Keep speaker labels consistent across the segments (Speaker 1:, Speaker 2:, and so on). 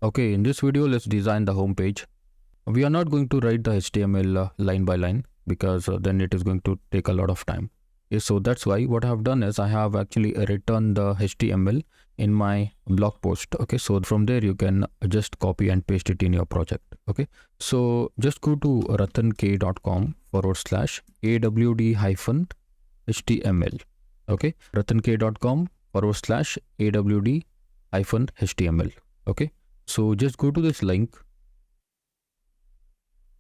Speaker 1: Okay, in this video, let's design the home page. We are not going to write the HTML line by line because then it is going to take a lot of time. Okay, so that's why what I have done is I have actually written the HTML in my blog post. Okay, so from there you can just copy and paste it in your project. Okay, so just go to ratank.com/awd-html. Okay, ratank.com/awd-html. Okay, so just go to this link,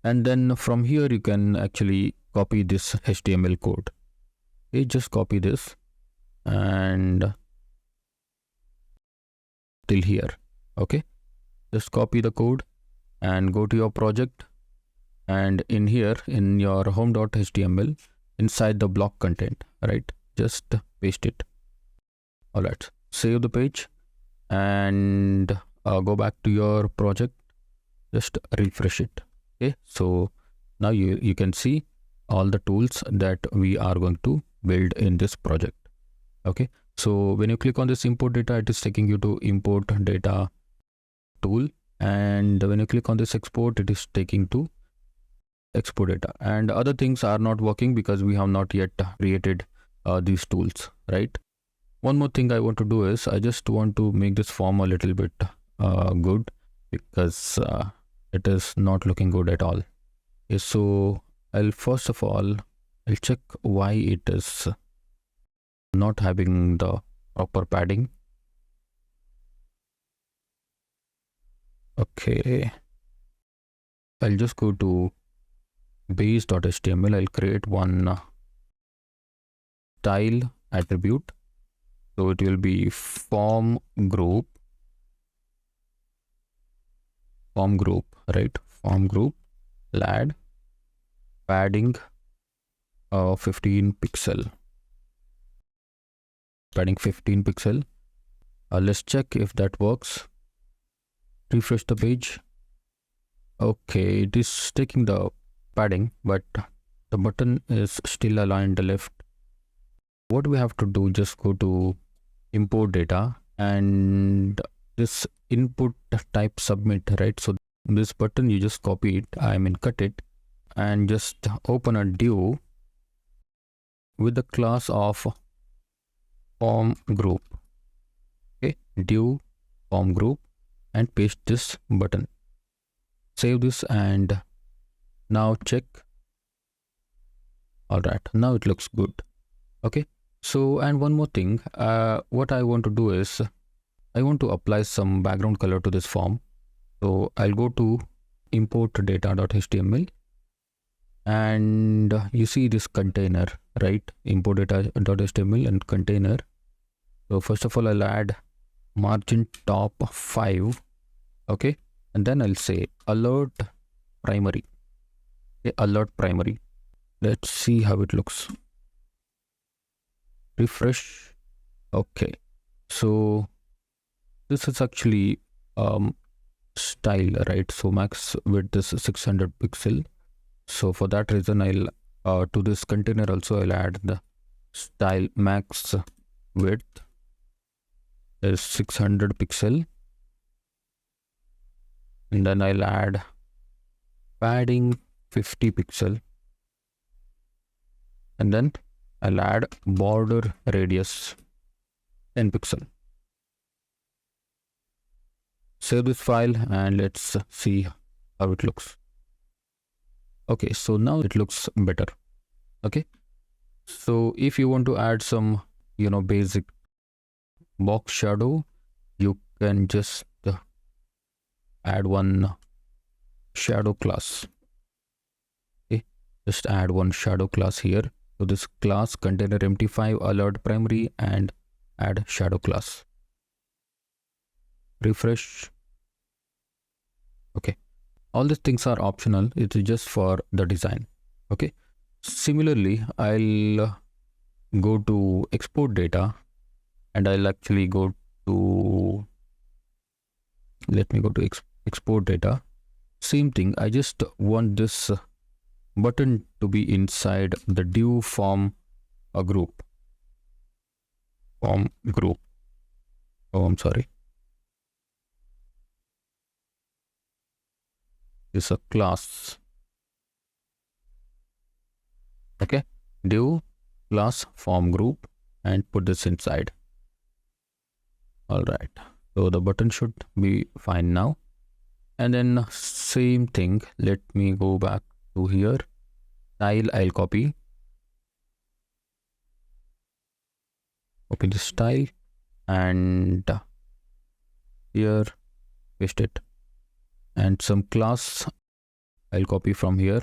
Speaker 1: and then from here you can actually copy this HTML code. Okay, just copy this and till here. Okay, just copy the code and go to your project, and in here in your home.html inside the block content, right, just paste it. All right, save the page and go back to your project, just refresh it. Okay, so now you can see all the tools that we are going to build in this project. Okay, so when you click on this import data, it is taking you to import data tool, and when you click on this export, it is taking to export data, and other things are not working because we have not yet created these tools, right? One more thing I want to do is I just want to make this form a little bit good, because it is not looking good at all. Okay, so I'll first of all I'll check why it is not having the proper padding. Okay, I'll just go to base.html. I'll create one style attribute, so it will be form group, right? Form group, add padding 15 pixel, padding 15 pixel. Let's check if that works. Refresh the page. Okay, it is taking the padding, but the button is still aligned left. What we have to do, just go to import data and this input type submit, right? So this button, you just copy it, cut it, and just open a div with the class of form group. Okay, div form group, and paste this button. Save this and now check. All right, now it looks good. Okay, so and one more thing, what I want to do is I want to apply some background color to this form. So I'll go to import data.html, and you see this container, right? Import data.html and container. So first of all, I'll add margin top 5. Okay, and then I'll say alert primary. Okay, alert primary. Let's see how it looks. Refresh. Okay, so this is actually style, right? So max width is 600 pixel. So for that reason, I'll to this container also I'll add the style max width is 600 pixel, and then I'll add padding 50 pixel, and then I'll add border radius 10 pixel. Save this file and let's see how it looks. Okay, so now it looks better. Okay, so if you want to add some basic box shadow, you can just add one shadow class. Okay, just add one shadow class here. So this class container empty5 alert primary, and add shadow class. Refresh. Okay, all these things are optional, it is just for the design. Okay, similarly I'll go to export data, and I'll actually go to, let me go to export data. Same thing, I just want this button to be inside the div form group. Oh, I'm sorry. is a class. Okay, div class form group and put this inside. All right, so the button should be fine now. And then same thing, let me go back to here. Style I'll copy the style, and here paste it, and some class I'll copy from here.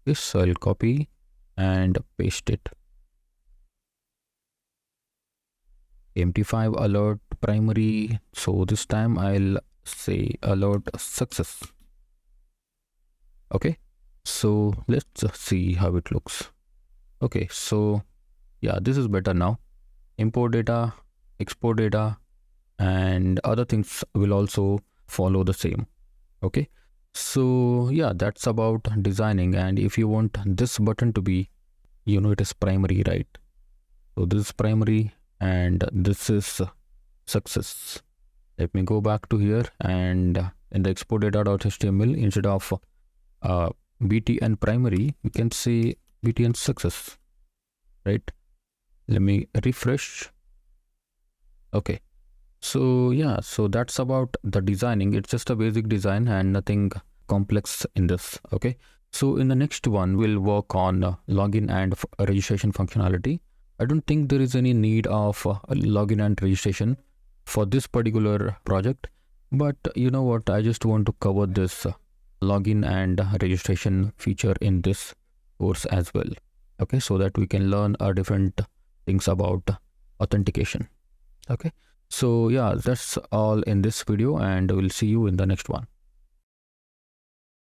Speaker 1: This I'll copy and paste it. MT5 alert primary, so this time I'll say alert success. Okay, so let's see how it looks. Okay, so yeah, this is better now. Import data, export data, and other things will also follow the same. Okay, so yeah, that's about designing. And if you want this button to be, it is primary, right? So this is primary and this is success. Let me go back to here, and in the export data.html, instead of btn primary, we can say btn success, right? Let me refresh. Okay, so yeah, so that's about the designing. It's just a basic design and nothing complex in this. Okay, so in the next one we'll work on login and registration functionality. I don't think there is any need of login and registration for this particular project, but you know what, I just want to cover this login and registration feature in this course as well. Okay, so that we can learn different things about authentication. Okay, so yeah, that's all in this video, and we'll see you in the next one.